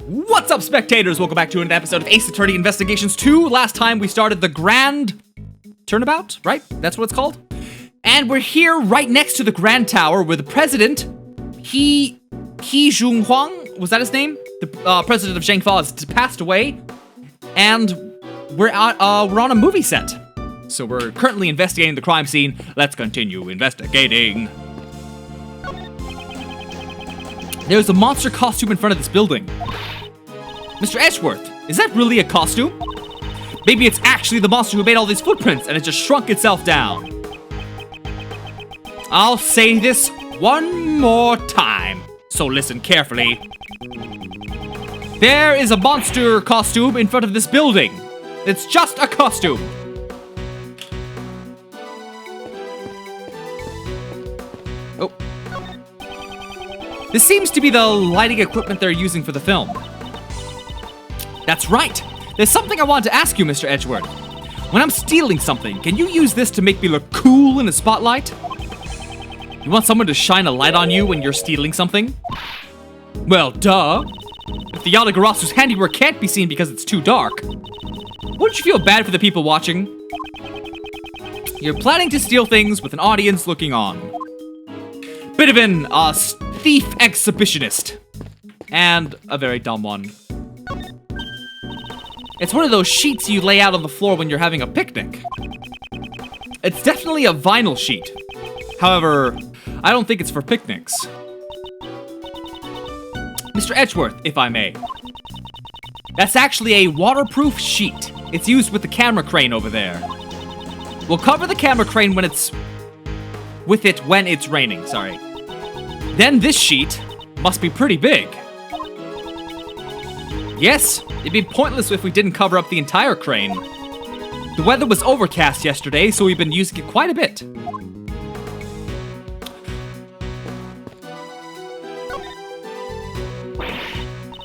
What's up, spectators? Welcome back to another episode of Ace Attorney Investigations 2. Last time we started the Grand Turnabout, right? That's what it's called? And we're here right next to the Grand Tower where the president, He Junhuang, was that his name? The president of Zhengfa has passed away. And we're on a movie set. So we're currently investigating the crime scene. Let's continue investigating. There's a monster costume in front of this building. Mr. Edgeworth, is that really a costume? Maybe it's actually the monster who made all these footprints and it just shrunk itself down. I'll say this one more time, so listen carefully. There is a monster costume in front of this building. It's just a costume. Oh. This seems to be the lighting equipment they're using for the film. That's right. There's something I wanted to ask you, Mr. Edgeworth. When I'm stealing something, can you use this to make me look cool in the spotlight? You want someone to shine a light on you when you're stealing something? Well, duh. If the Yadagarasu's handiwork can't be seen because it's too dark, wouldn't you feel bad for the people watching? You're planning to steal things with an audience looking on. Bit of an, thief exhibitionist. And a very dumb one. It's one of those sheets you lay out on the floor when you're having a picnic. It's definitely a vinyl sheet. However, I don't think it's for picnics. Mr. Edgeworth, if I may. That's actually a waterproof sheet. It's used with the camera crane over there. We'll cover the camera crane when it's raining, sorry. Then this sheet must be pretty big. Yes, it'd be pointless if we didn't cover up the entire crane. The weather was overcast yesterday, so we've been using it quite a bit.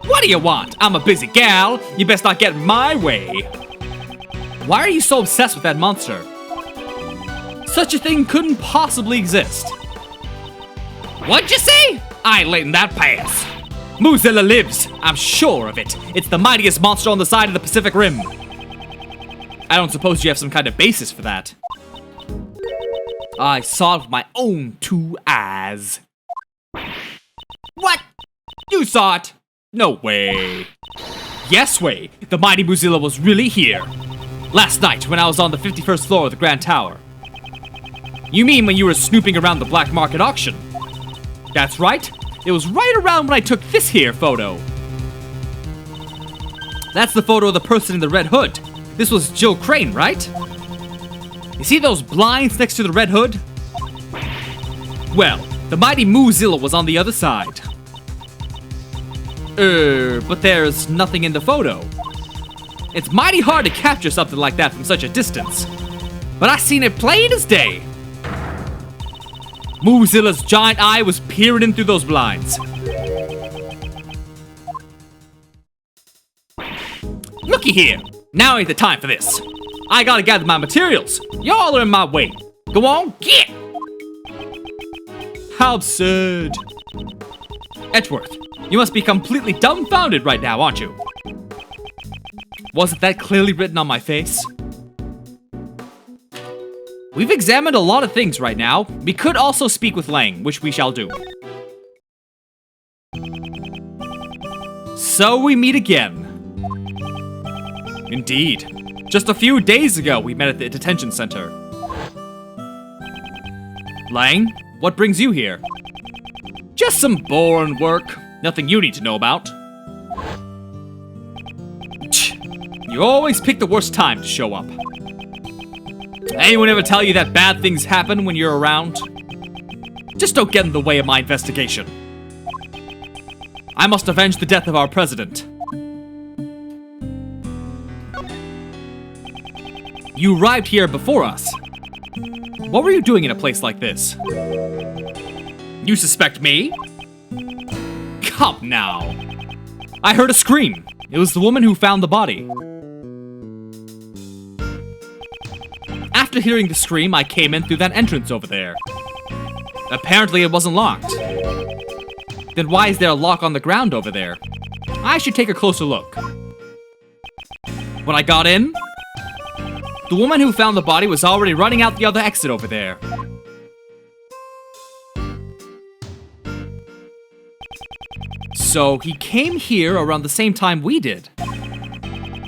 What do you want? I'm a busy gal. You best not get in my way. Why are you so obsessed with that monster? Such a thing couldn't possibly exist. What'd you say? I ain't letting that pass. Muzilla lives. I'm sure of it. It's the mightiest monster on the side of the Pacific Rim. I don't suppose you have some kind of basis for that. I saw it with my own two eyes. What? You saw it? No way. Yes way. The mighty Muzilla was really here. Last night when I was on the 51st floor of the Grand Tower. You mean when you were snooping around the black market auction? That's right. It was right around when I took this here photo. That's the photo of the person in the red hood. This was Jill Crane, right? You see those blinds next to the red hood? Well, the mighty Muzilla was on the other side. But there's nothing in the photo. It's mighty hard to capture something like that from such a distance. But I seen it plain as day. Muzilla's giant eye was peering in through those blinds. Looky here. Now ain't the time for this. I gotta gather my materials. Y'all are in my way. Go on, get! How absurd. Edgeworth, you must be completely dumbfounded right now, aren't you? Wasn't that clearly written on my face? We've examined a lot of things right now. We could also speak with Lang, which we shall do. So we meet again. Indeed. Just a few days ago, we met at the detention center. Lang, what brings you here? Just some boring work. Nothing you need to know about. You always pick the worst time to show up. Anyone ever tell you that bad things happen when you're around? Just don't get in the way of my investigation. I must avenge the death of our president. You arrived here before us. What were you doing in a place like this? You suspect me? Come now. I heard a scream. It was the woman who found the body. After hearing the scream, I came in through that entrance over there. Apparently it wasn't locked. Then why is there a lock on the ground over there? I should take a closer look. When I got in, the woman who found the body was already running out the other exit over there. So he came here around the same time we did.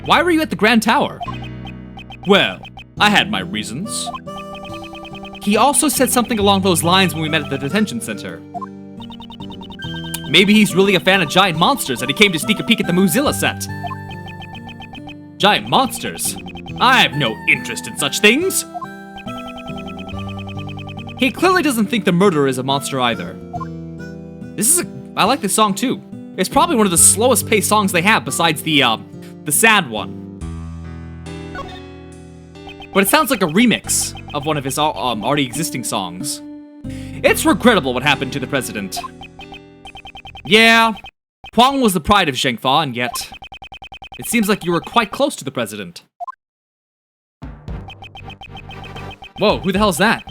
Why were you at the Grand Tower? Well, I had my reasons. He also said something along those lines when we met at the detention center. Maybe he's really a fan of giant monsters and he came to sneak a peek at the Mozilla set. Giant monsters? I have no interest in such things. He clearly doesn't think the murderer is a monster either. I like this song too. It's probably one of the slowest paced songs they have besides the sad one. But it sounds like a remix of one of his already existing songs. It's regrettable what happened to the president. Yeah, Huang was the pride of Zhengfa, and yet it seems like you were quite close to the president. Whoa, who the hell is that?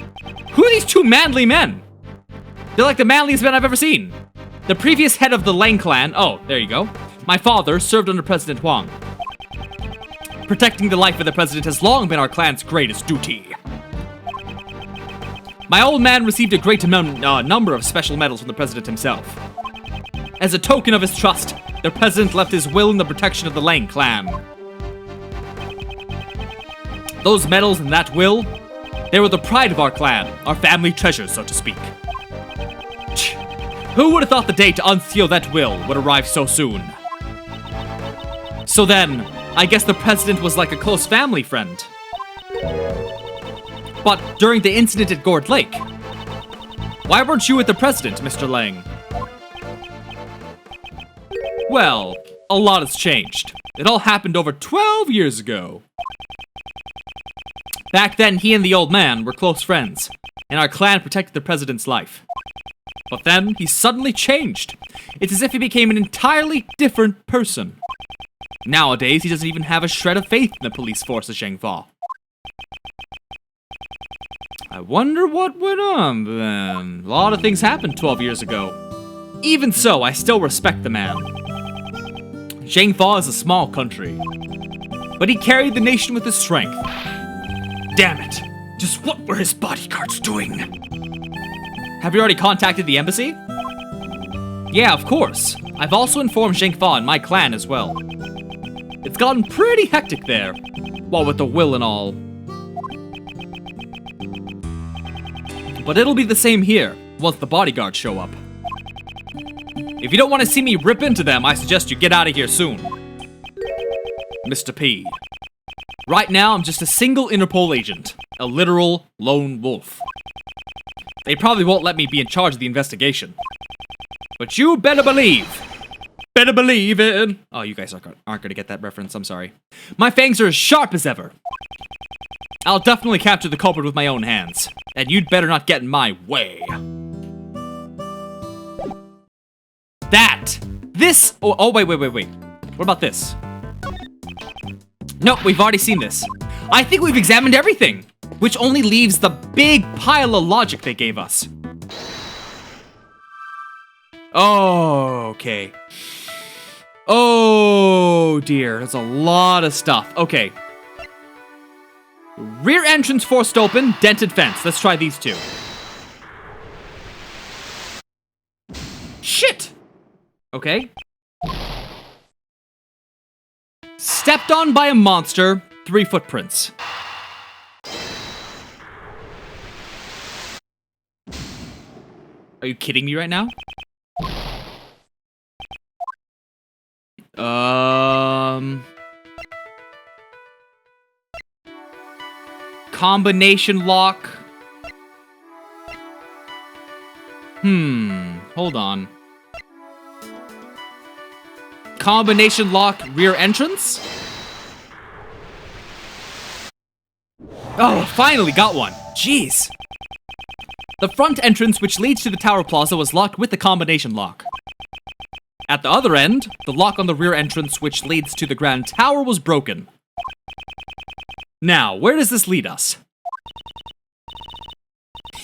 Who are these two manly men? They're like the manliest men I've ever seen. The previous head of the Lang clan, oh, there you go. My father served under President Huang. Protecting the life of the president has long been our clan's greatest duty. My old man received a great number of special medals from the president himself. As a token of his trust, the president left his will in the protection of the Lang clan. Those medals and that will, they were the pride of our clan, our family treasures, so to speak. Who would have thought the day to unseal that will would arrive so soon? So then, I guess the president was like a close family friend. But during the incident at Gourd Lake, why weren't you with the president, Mr. Lang? Well, a lot has changed. It all happened over 12 years ago. Back then, he and the old man were close friends, and our clan protected the president's life. But then, he suddenly changed. It's as if he became an entirely different person. Nowadays, he doesn't even have a shred of faith in the police force of Zhengfa. I wonder what went on then. A lot of things happened 12 years ago. Even so, I still respect the man. Zhengfa is a small country, but he carried the nation with his strength. Damn it! Just what were his bodyguards doing? Have you already contacted the embassy? Yeah, of course. I've also informed Zhengfa and my clan as well. It's gotten pretty hectic there, what with the will and all. But it'll be the same here, once the bodyguards show up. If you don't want to see me rip into them, I suggest you get out of here soon. Mr. P. Right now, I'm just a single Interpol agent. A literal lone wolf. They probably won't let me be in charge of the investigation. But you better believe in... Oh, you guys aren't gonna get that reference, I'm sorry. My fangs are as sharp as ever. I'll definitely capture the culprit with my own hands. And you'd better not get in my way. Wait. What about this? Nope, we've already seen this. I think we've examined everything, which only leaves the big pile of logic they gave us. Oh, okay. Oh, dear. There's a lot of stuff. Okay. Rear entrance forced open, dented fence. Let's try these two. Shit! Okay. Stepped on by a monster, 3 footprints. Are you kidding me right now? Combination lock. Hold on. Combination lock, rear entrance? Oh, finally got one. Jeez. The front entrance, which leads to the Tower Plaza, was locked with the combination lock. At the other end, the lock on the rear entrance, which leads to the Grand Tower, was broken. Now, where does this lead us?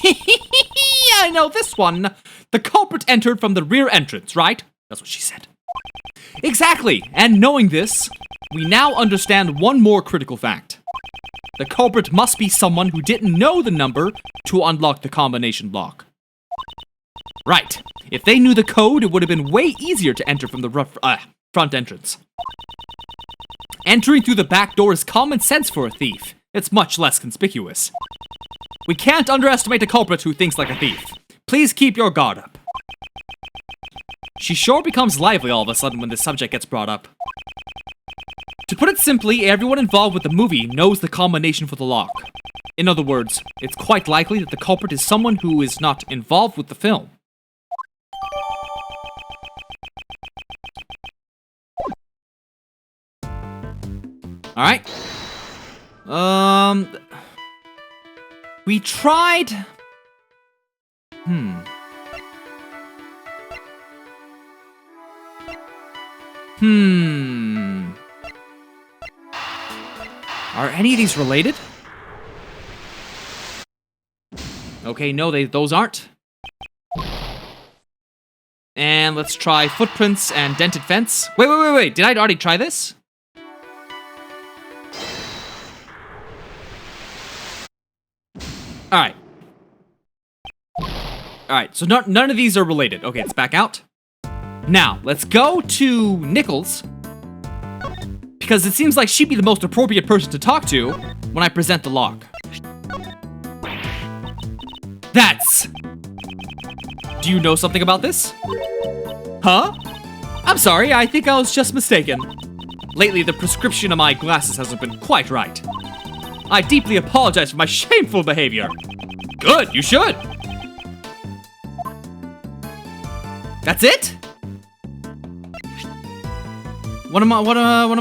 I know this one. The culprit entered from the rear entrance, right? That's what she said. Exactly! And knowing this, we now understand one more critical fact. The culprit must be someone who didn't know the number to unlock the combination lock. Right. If they knew the code, it would have been way easier to enter from the front entrance. Entering through the back door is common sense for a thief. It's much less conspicuous. We can't underestimate a culprit who thinks like a thief. Please keep your guard up. She sure becomes lively all of a sudden when the subject gets brought up. To put it simply, everyone involved with the movie knows the combination for the lock. In other words, it's quite likely that the culprit is someone who is not involved with the film. Alright. We tried... Are any of these related? Okay, no, those aren't. And let's try footprints and dented fence. Wait. Did I already try this? Alright. Alright, so none of these are related. Okay, let's back out. Now, let's go to Nichols. Because it seems like she'd be the most appropriate person to talk to when I present the lock. That's... Do you know something about this? Huh? I'm sorry, I think I was just mistaken. Lately, the prescription of my glasses hasn't been quite right. I deeply apologize for my shameful behavior. Good, you should. That's it? What am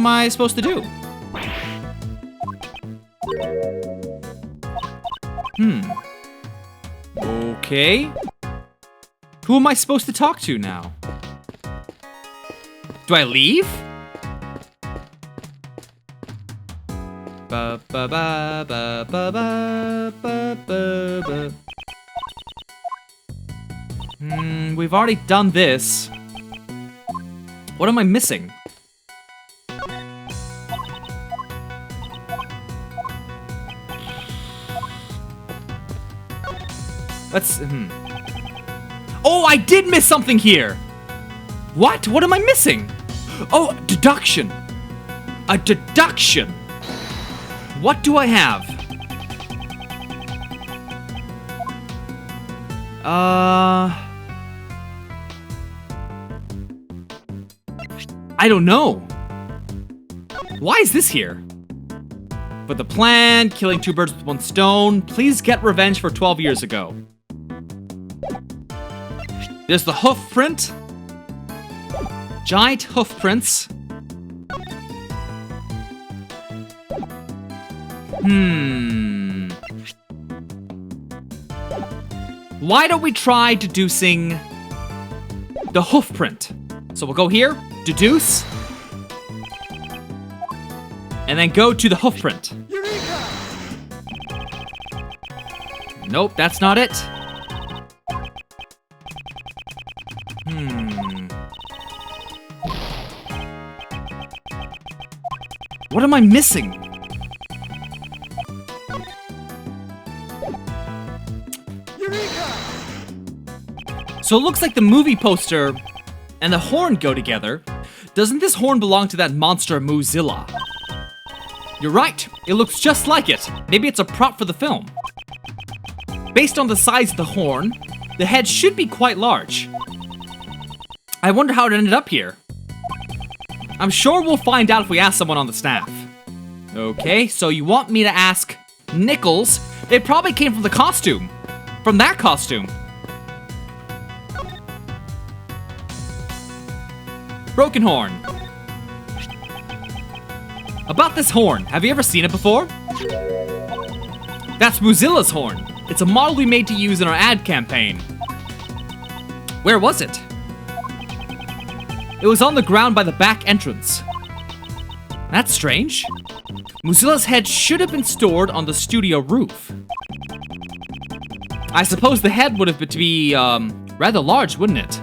I supposed to do? Okay. Who am I supposed to talk to now? Do I leave? Ba ba ba ba ba ba ba ba. We've already done this. What am I missing? Let's, Oh, I did miss something here! What? What am I missing? Oh, deduction! A deduction! What do I have? I don't know. Why is this here? But the plan, killing two birds with one stone, please get revenge for 12 years ago. There's the hoof print. Giant hoof prints. Why don't we try deducing the hoof print? So we'll go here, deduce, and then go to the hoof print. Nope, that's not it. What am I missing? So it looks like the movie poster and the horn go together. Doesn't this horn belong to that monster Mozilla? You're right, it looks just like it. Maybe it's a prop for the film. Based on the size of the horn, the head should be quite large. I wonder how it ended up here. I'm sure we'll find out if we ask someone on the staff. Okay, so you want me to ask Nichols? It probably came from the costume. From that costume. Broken horn. About this horn, have you ever seen it before? That's Mozilla's horn. It's a model we made to use in our ad campaign. Where was it? It was on the ground by the back entrance. That's strange. Mozilla's head should have been stored on the studio roof. I suppose the head would have to be, rather large, wouldn't it?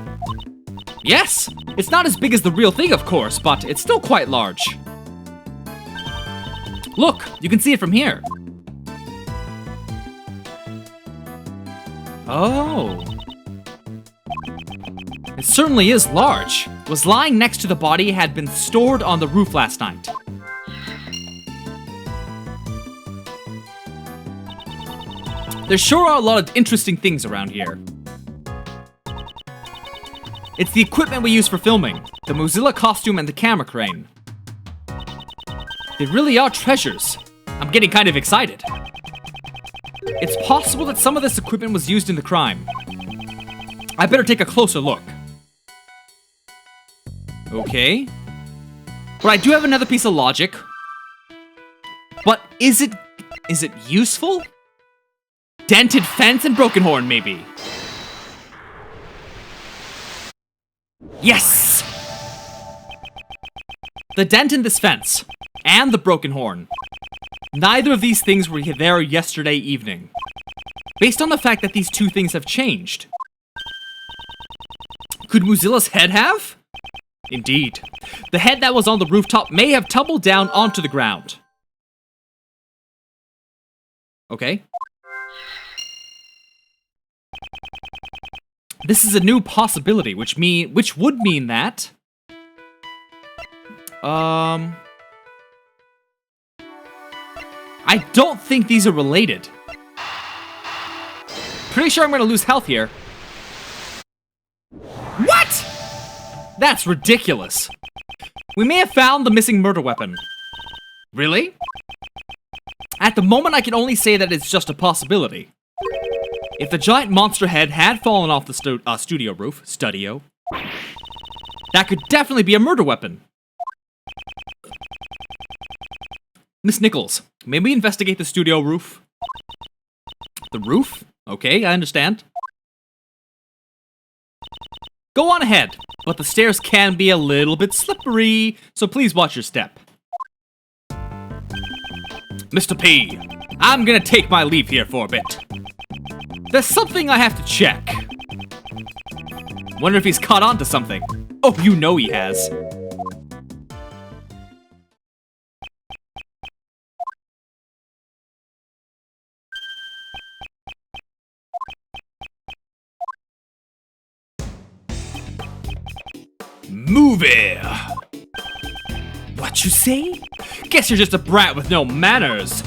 Yes, it's not as big as the real thing, of course, but it's still quite large. Look, you can see it from here. Oh. It certainly is large. It was lying next to the body, had been stored on the roof last night. There sure are a lot of interesting things around here. It's the equipment we use for filming, the Mozilla costume and the camera crane. They really are treasures. I'm getting kind of excited. It's possible that some of this equipment was used in the crime. I better take a closer look. Okay. But I do have another piece of logic. But is it useful? Dented fence and broken horn, maybe. Yes! The dent in this fence, and the broken horn. Neither of these things were there yesterday evening. Based on the fact that these two things have changed. Could Mozilla's head have? Indeed. The head that was on the rooftop may have tumbled down onto the ground. Okay. This is a new possibility, which would mean that... I don't think these are related. Pretty sure I'm gonna lose health here. What?! That's ridiculous. We may have found the missing murder weapon. Really? At the moment, I can only say that it's just a possibility. If the giant monster head had fallen off the studio roof, that could definitely be a murder weapon. Miss Nichols, may we investigate the studio roof? The roof? Okay, I understand. Go on ahead, but the stairs can be a little bit slippery, so please watch your step. Mr. P, I'm gonna take my leave here for a bit. There's something I have to check. Wonder if he's caught on to something. Oh, you know he has. Movie! What you say? Guess you're just a brat with no manners.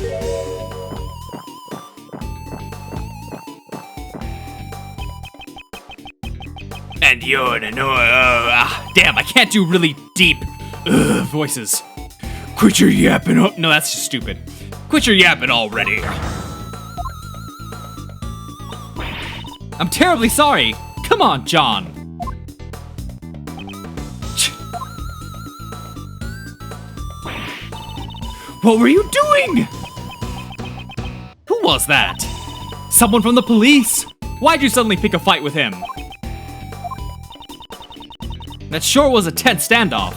And you're an damn, I can't do really deep voices. Quit your yapping. Oh, no, that's just stupid. Quit your yapping already. I'm terribly sorry. Come on, John. What were you doing? Who was that? Someone from the police. Why'd you suddenly pick a fight with him? That sure was a tense standoff.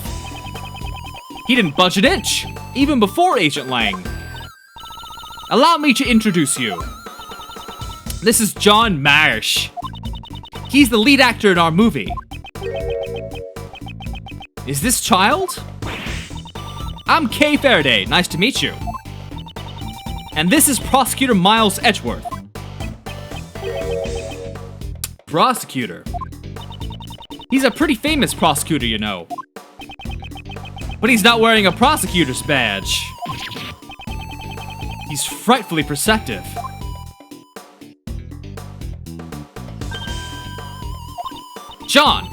He didn't budge an inch, even before Agent Lang. Allow me to introduce you. This is John Marsh. He's the lead actor in our movie. Is this child? I'm Kay Faraday, nice to meet you. And this is Prosecutor Miles Edgeworth. Prosecutor? He's a pretty famous prosecutor, you know. But he's not wearing a prosecutor's badge. He's frightfully perceptive. John,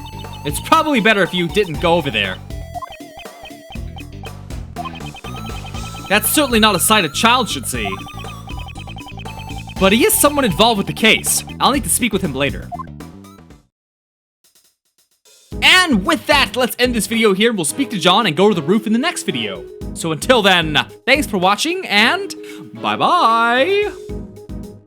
it's probably better if you didn't go over there. That's certainly not a sight a child should see. But he is someone involved with the case. I'll need to speak with him later. And with that, let's end this video here. We'll speak to John and go to the roof in the next video. So until then, thanks for watching and bye-bye!